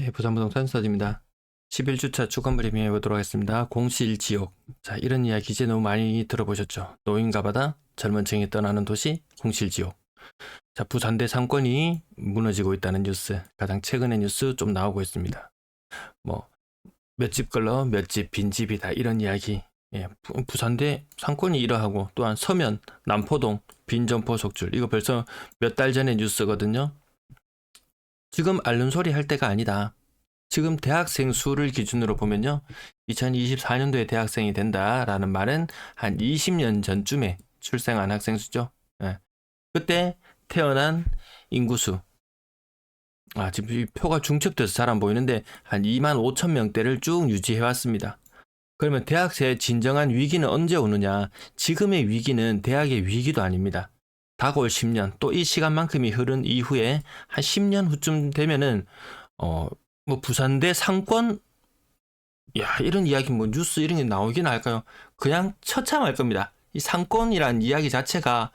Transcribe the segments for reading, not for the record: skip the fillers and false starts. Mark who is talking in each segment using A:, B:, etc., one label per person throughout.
A: 네, 부산부동산 서지입니다. 11주차 주건 리뷰해 보도록 하겠습니다. 공실지옥. 자, 이런 이야기 이제 너무 많이 들어보셨죠? 노인가 바다, 젊은 층이 떠나는 도시, 공실지옥. 자, 부산대 상권이 무너지고 있다는 뉴스. 가장 최근의 뉴스 좀 나오고 있습니다. 뭐, 몇 집 걸러 몇 집 빈집이다. 이런 이야기. 예, 부산대 상권이 이러하고 또한 서면, 남포동, 빈점포 속출. 이거 벌써 몇 달 전의 뉴스거든요. 지금 앓는 소리 할 때가 아니다. 지금 대학생 수를 기준으로 보면요. 2024년도에 대학생이 된다라는 말은 한 20년 전쯤에 출생한 학생 수죠. 예. 그때 태어난 인구수. 지금 이 표가 중첩돼서 잘 안 보이는데 한 2만 5천 명대를 쭉 유지해 왔습니다. 그러면 대학생의 진정한 위기는 언제 오느냐? 지금의 위기는 대학의 위기도 아닙니다. 다가올 10년, 또 이 시간만큼이 흐른 이후에 한 10년 후쯤 되면은 뭐 부산대 상권, 야, 이런 이야기 뭐 뉴스 이런 게 나오긴 할까요? 그냥 처참할 겁니다. 이 상권이란 이야기 자체가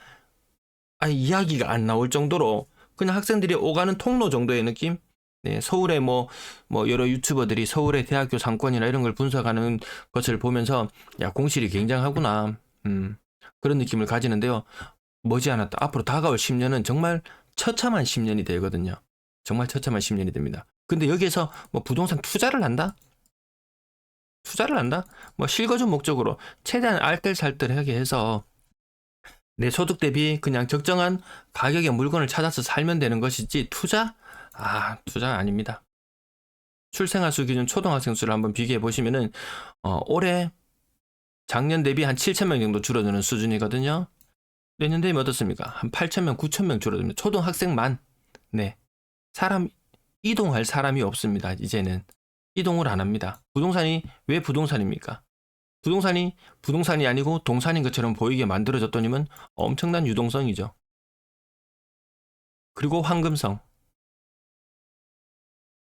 A: 이야기가 안 나올 정도로 그냥 학생들이 오가는 통로 정도의 느낌? 네, 서울의 뭐 여러 유튜버들이 서울의 대학교 상권이나 이런 걸 분석하는 것을 보면서 야, 공실이 굉장하구나. 그런 느낌을 가지는데요. 머지않았다. 앞으로 다가올 10년은 정말 처참한 10년이 되거든요. 정말 처참한 10년이 됩니다. 근데 여기에서 뭐 부동산 투자를 한다? 뭐 실거주 목적으로 최대한 알뜰살뜰하게 해서 내 소득 대비 그냥 적정한 가격의 물건을 찾아서 살면 되는 것이지 투자? 투자 아닙니다. 출생아 수 기준 초등학생 수를 한번 비교해 보시면은 올해 작년 대비 한 7,000명 정도 줄어드는 수준이거든요. 내년 되면 어떻습니까? 한 8,000명, 9,000명 줄어듭니다. 초등학생만. 네. 이동할 사람이 없습니다. 이제는 이동을 안 합니다. 부동산이 왜 부동산입니까? 부동산이 아니고 동산인 것처럼 보이게 만들어졌더니만 엄청난 유동성이죠. 그리고 황금성.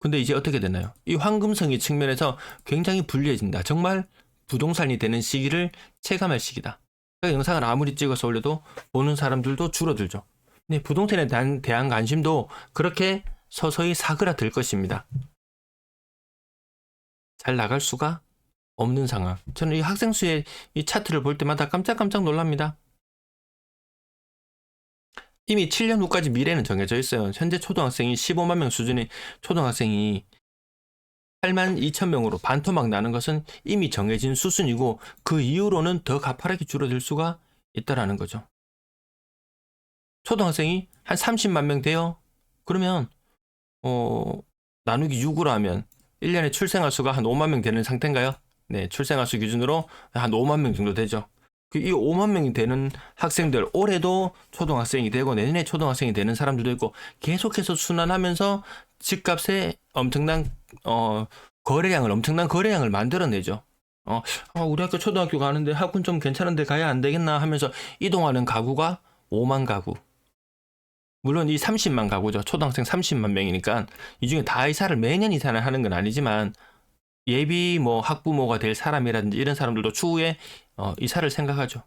A: 근데 이제 어떻게 되나요? 이 황금성의 측면에서 굉장히 불리해진다. 정말 부동산이 되는 시기를 체감할 시기다. 그러니까 영상을 아무리 찍어서 올려도 보는 사람들도 줄어들죠. 근데 부동산에 대한 관심도 그렇게 서서히 사그라들 것입니다. 잘 나갈 수가 없는 상황. 저는 이 학생 수의 이 차트를 볼 때마다 깜짝깜짝 놀랍니다. 이미 7년 후까지 미래는 정해져 있어요. 현재 초등학생이 15만 명 수준의 초등학생이 8만 2천 명으로 반토막 나는 것은 이미 정해진 수순이고 그 이후로는 더 가파르게 줄어들 수가 있다라는 거죠. 초등학생이 한 30만 명 돼요. 그러면 나누기 6으로 하면 1년에 출생아 수가 한 5만 명 되는 상태인가요? 네, 출생아 수 기준으로 한 5만 명 정도 되죠. 이 5만 명이 되는 학생들, 올해도 초등학생이 되고 내년에 초등학생이 되는 사람들도 있고 계속해서 순환하면서 집값에 엄청난 거래량을 만들어내죠. 우리 학교 초등학교 가는데 학군 좀 괜찮은데 가야 안 되겠나 하면서 이동하는 가구가 5만 가구. 물론 이 30만 가구죠. 초등학생 30만 명이니까 이 중에 다 이사를 매년 이사를 하는 건 아니지만 예비 뭐 학부모가 될 사람이라든지 이런 사람들도 추후에 이사를 생각하죠.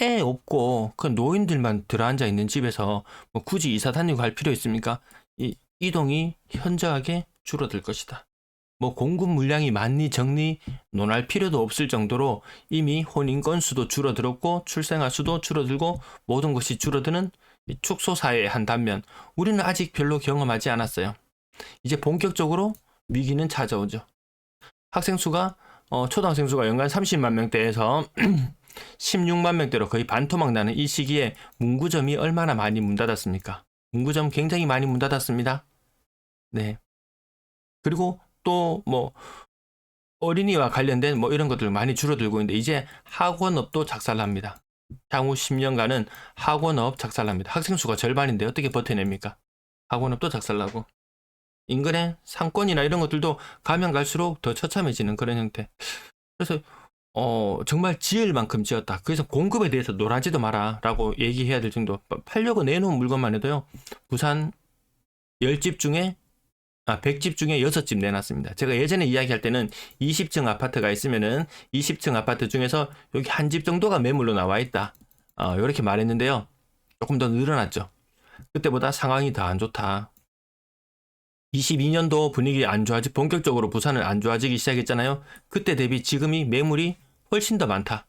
A: 애 없고 그 노인들만 들어앉아 있는 집에서 뭐 굳이 이사 다니고 갈 필요 있습니까? 이 이동이 현저하게 줄어들 것이다. 뭐 공급 물량이 많니 적니 논할 필요도 없을 정도로 이미 혼인 건수도 줄어들었고 출생아 수도 줄어들고 모든 것이 줄어드는 축소 사회의 한 단면. 우리는 아직 별로 경험하지 않았어요. 이제 본격적으로 위기는 찾아오죠. 학생 수가 초등학생 수가 연간 30만 명대에서 16만 명대로 거의 반토막 나는 이 시기에 문구점이 얼마나 많이 문 닫았습니까? 문구점 굉장히 많이 문 닫았습니다. 네. 그리고 또 뭐 어린이와 관련된 뭐 이런 것들 많이 줄어들고 있는데 이제 학원업도 작살납니다. 향후 10년간은 학원업 작살납니다. 학생 수가 절반인데 어떻게 버텨냅니까? 학원업도 작살나고 인근의 상권이나 이런 것들도 가면 갈수록 더 처참해지는 그런 형태. 그래서 정말 지을 만큼 지었다. 그래서 공급에 대해서 놀라지도 마라 라고 얘기해야 될 정도. 팔려고 내놓은 물건만 해도요. 부산 10집 중에 100집 중에 6집 내놨습니다. 제가 예전에 이야기할 때는 20층 아파트가 있으면은 20층 아파트 중에서 여기 한 집 정도가 매물로 나와 있다. 이렇게 말했는데요. 조금 더 늘어났죠. 그때보다 상황이 더 안 좋다. 22년도 분위기 안 좋아지 본격적으로 부산은 안 좋아지기 시작했잖아요. 그때 대비 지금이 매물이 훨씬 더 많다.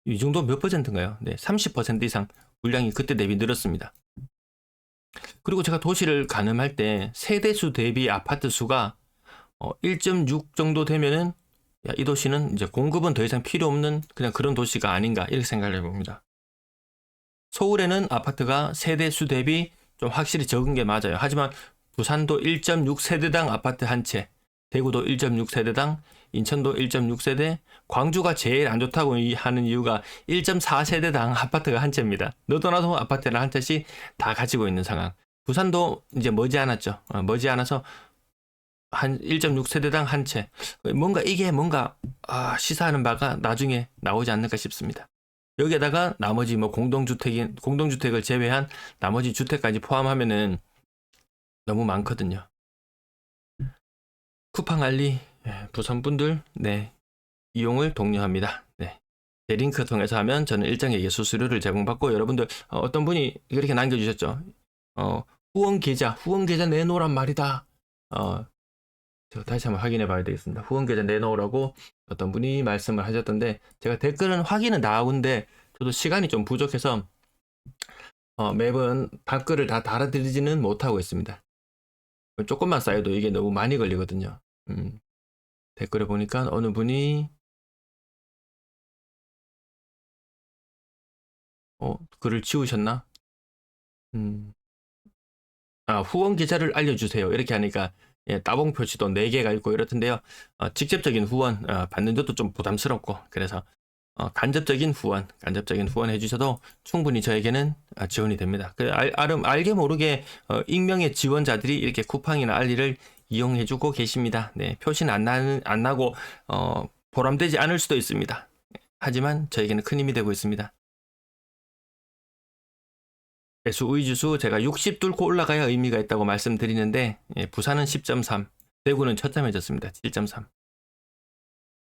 A: 이 정도 몇 퍼센트인가요? 네, 30% 이상 물량이 그때 대비 늘었습니다. 그리고 제가 도시를 가늠할 때 세대수 대비 아파트 수가 1.6 정도 되면은 이 도시는 이제 공급은 더 이상 필요 없는 그냥 그런 도시가 아닌가 이렇게 생각을 해봅니다. 서울에는 아파트가 세대수 대비 좀 확실히 적은 게 맞아요. 하지만 부산도 1.6세대당 아파트 한 채, 대구도 1.6세대당, 인천도 1.6세대, 광주가 제일 안 좋다고 하는 이유가 1.4세대당 아파트가 한 채입니다. 너도 나도 아파트를 한 채씩 다 가지고 있는 상황. 부산도 이제 머지않았죠. 머지않아서 한 1.6세대당 한 채. 이게 뭔가 시사하는 바가 나중에 나오지 않을까 싶습니다. 여기에다가 나머지 뭐 공동주택을 제외한 나머지 주택까지 포함하면은 너무 많거든요. 쿠팡 알리 부산 분들 이용을 독려합니다. 제 링크 통해서 하면 저는 일정의 수수료를 제공받고 여러분들 어떤 분이 이렇게 남겨주셨죠. 후원 계좌 내놓으란 말이다. 제가 다시 한번 확인해 봐야 되겠습니다. 후원 계좌 내놓으라고 어떤 분이 말씀을 하셨던데 제가 댓글은 확인은 나오는데 저도 시간이 좀 부족해서 매번 댓글을 다 달아드리지는 못하고 있습니다. 조금만 쌓여도 이게 너무 많이 걸리거든요. 댓글에 보니까 어느 분이 글을 지우셨나? 후원 계좌를 알려주세요. 이렇게 하니까 따봉 표시도 4개가 있고 이렇던데요. 직접적인 후원 받는 것도 좀 부담스럽고 그래서 간접적인 후원 해주셔도 충분히 저에게는 지원이 됩니다. 알게 모르게 익명의 지원자들이 이렇게 쿠팡이나 알리를 이용해주고 계십니다. 표시는 안 나고 보람되지 않을 수도 있습니다. 하지만 저에게는 큰 힘이 되고 있습니다. 매수 의지수 제가 60 뚫고 올라가야 의미가 있다고 말씀드리는데 부산은 10.3, 대구는 처참해졌습니다. 7.3.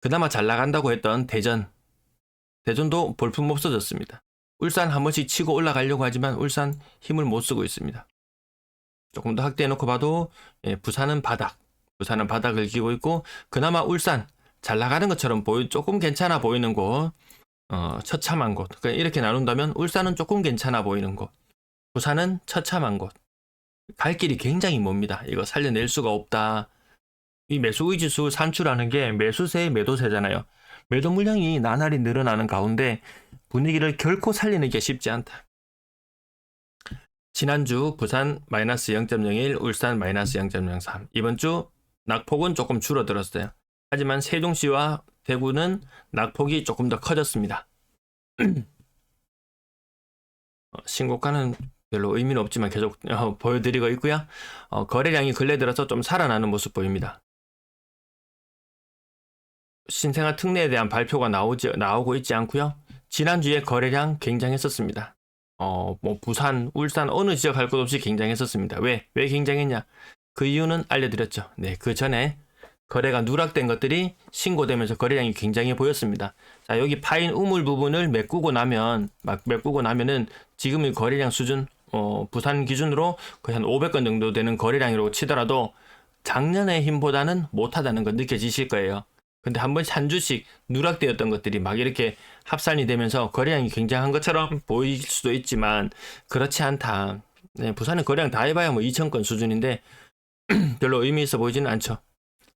A: 그나마 잘 나간다고 했던 대전도 볼품 없어졌습니다. 울산 한 번씩 치고 올라가려고 하지만 울산 힘을 못 쓰고 있습니다. 조금 더 확대해놓고 봐도 부산은 바닥을 기고 있고 그나마 울산 잘 나가는 것처럼 조금 괜찮아 보이는 곳, 처참한 곳. 그러니까 이렇게 나눈다면 울산은 조금 괜찮아 보이는 곳, 부산은 처참한 곳. 갈 길이 굉장히 멉니다. 이거 살려낼 수가 없다. 이 매수의지수 산출하는 게 매수세의 매도세잖아요. 매도 물량이 나날이 늘어나는 가운데 분위기를 결코 살리는 게 쉽지 않다. 지난주 부산 마이너스 0.01, 울산 마이너스 0.03. 이번 주 낙폭은 조금 줄어들었어요. 하지만 세종시와 대구는 낙폭이 조금 더 커졌습니다. 신고가는 별로 의미는 없지만 계속 보여드리고 있고요. 거래량이 근래 들어서 좀 살아나는 모습 보입니다. 신생아 특례에 대한 발표가 나오고 있지 않고요. 지난주에 거래량 굉장했었습니다. 부산, 울산 어느 지역 할 것 없이 굉장했었습니다. 왜 굉장했냐? 그 이유는 알려드렸죠. 그 전에 거래가 누락된 것들이 신고되면서 거래량이 굉장히 보였습니다. 자, 여기 파인 우물 부분을 메꾸고 나면은 지금의 거래량 수준, 부산 기준으로 거의 한 500건 정도 되는 거래량이라고 치더라도 작년의 힘보다는 못하다는 거 느껴지실 거예요. 근데 한 주씩 누락되었던 것들이 막 이렇게 합산이 되면서 거래량이 굉장한 것처럼 보일 수도 있지만 그렇지 않다. 부산은 거래량 다 해봐야 2,000건 수준인데 별로 의미 있어 보이지는 않죠.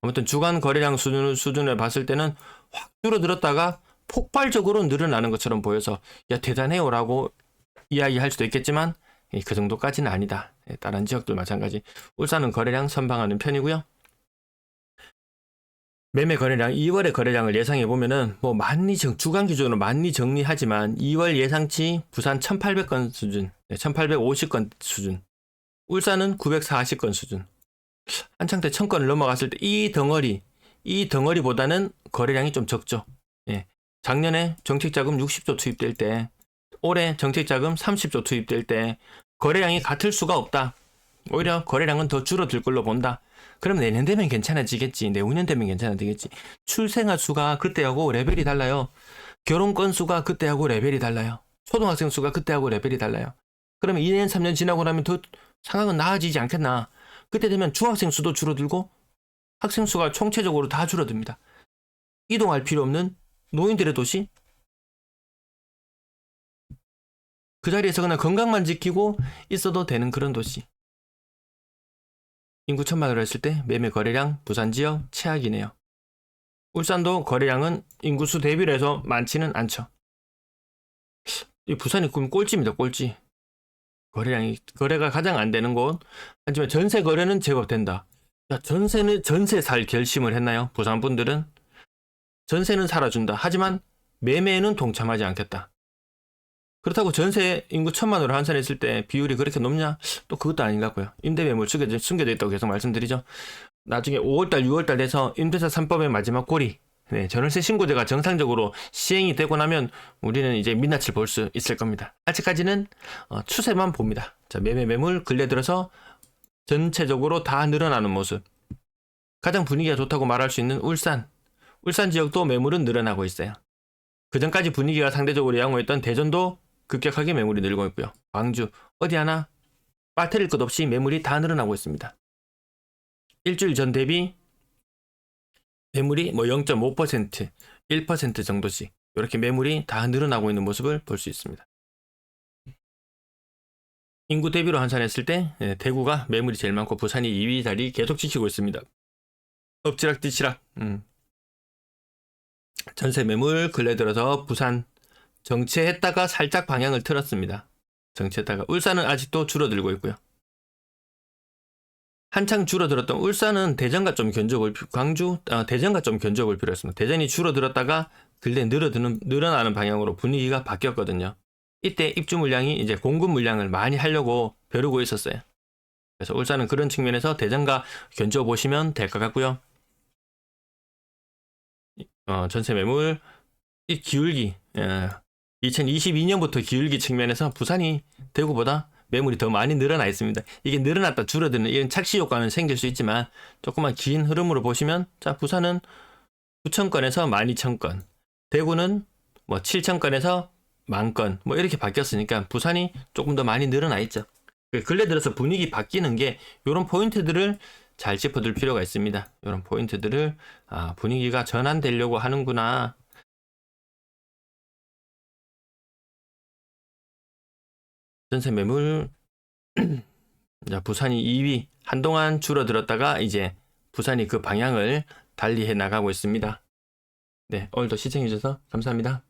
A: 아무튼 주간 거래량 수준을 봤을 때는 확 줄어들었다가 폭발적으로 늘어나는 것처럼 보여서 대단해요 라고 이야기할 수도 있겠지만 그 정도까지는 아니다. 다른 지역들 마찬가지. 울산은 거래량 선방하는 편이고요. 매매 거래량 2월의 거래량을 예상해 보면은 주간 기준으로 많이 정리하지만 2월 예상치 부산 1,800건 수준, 1,850건 수준, 울산은 940건 수준. 한창 때 1,000건을 넘어갔을 때 이 덩어리보다는 거래량이 좀 적죠. 작년에 정책자금 60조 투입될 때, 올해 정책자금 30조 투입될 때 거래량이 같을 수가 없다. 오히려 거래량은 더 줄어들 걸로 본다. 그럼 내년 되면 괜찮아지겠지. 내후년 되면 괜찮아지겠지. 출생아 수가 그때하고 레벨이 달라요. 결혼 건수가 그때하고 레벨이 달라요. 초등학생 수가 그때하고 레벨이 달라요. 그러면 2년 3년 지나고 나면 더 상황은 나아지지 않겠나. 그때 되면 중학생 수도 줄어들고 학생 수가 총체적으로 다 줄어듭니다. 이동할 필요 없는 노인들의 도시, 그 자리에서 그냥 건강만 지키고 있어도 되는 그런 도시. 인구 1000만으로 했을 때 매매 거래량 부산 지역 최악이네요. 울산도 거래량은 인구수 대비로 해서 많지는 않죠. 이 부산이 그럼 꼴찌입니다. 꼴찌. 거래가 가장 안 되는 곳. 하지만 전세 거래는 제법 된다. 야, 전세 살 결심을 했나요? 부산 분들은 전세는 살아준다. 하지만 매매에는 동참하지 않겠다. 그렇다고 전세 인구 1000만으로 환산했을 때 비율이 그렇게 높냐? 또 그것도 아닌 것 같고요. 임대 매물 숨겨져 있다고 계속 말씀드리죠. 나중에 5월달, 6월달 돼서 임대차 3법의 마지막 고리, 전월세 신고제가 정상적으로 시행이 되고 나면 우리는 이제 민낯을 볼 수 있을 겁니다. 아직까지는 추세만 봅니다. 자, 매물 근래 들어서 전체적으로 다 늘어나는 모습. 가장 분위기가 좋다고 말할 수 있는 울산 지역도 매물은 늘어나고 있어요. 그전까지 분위기가 상대적으로 양호했던 대전도 급격하게 매물이 늘고 있고요. 광주 어디 하나 빠뜨릴 것 없이 매물이 다 늘어나고 있습니다. 일주일 전 대비 매물이 0.5%, 1% 정도씩 이렇게 매물이 다 늘어나고 있는 모습을 볼 수 있습니다. 인구 대비로 환산했을 때 대구가 매물이 제일 많고 부산이 2위 자리 계속 지키고 있습니다. 엎치락뒤치락. 전세 매물 근래 들어서 부산 정체했다가 살짝 방향을 틀었습니다. 정체했다가 울산은 아직도 줄어들고 있고요. 한창 줄어들었던 울산은 대전과 좀 견뎌볼 대전과 좀 견뎌볼 필요가 있습니다. 대전이 줄어들었다가 근래 늘어나는 방향으로 분위기가 바뀌었거든요. 이때 입주 물량이 이제 공급 물량을 많이 하려고 벼르고 있었어요. 그래서 울산은 그런 측면에서 대전과 견뎌보시면 될 것 같고요. 전세 매물 이 기울기 2022년부터 기울기 측면에서 부산이 대구보다 매물이 더 많이 늘어나 있습니다. 이게 늘어났다 줄어드는 이런 착시 효과는 생길 수 있지만 조금만 긴 흐름으로 보시면 자 부산은 9,000건에서 12,000건, 대구는 7,000건에서 10,000건 이렇게 바뀌었으니까 부산이 조금 더 많이 늘어나 있죠. 근래 들어서 분위기 바뀌는 게 이런 포인트들을 잘 짚어둘 필요가 있습니다. 이런 포인트들을 분위기가 전환되려고 하는구나. 전세 매물 부산이 2위 한동안 줄어들었다가 이제 부산이 그 방향을 달리해 나가고 있습니다. 네, 오늘도 시청해주셔서 감사합니다.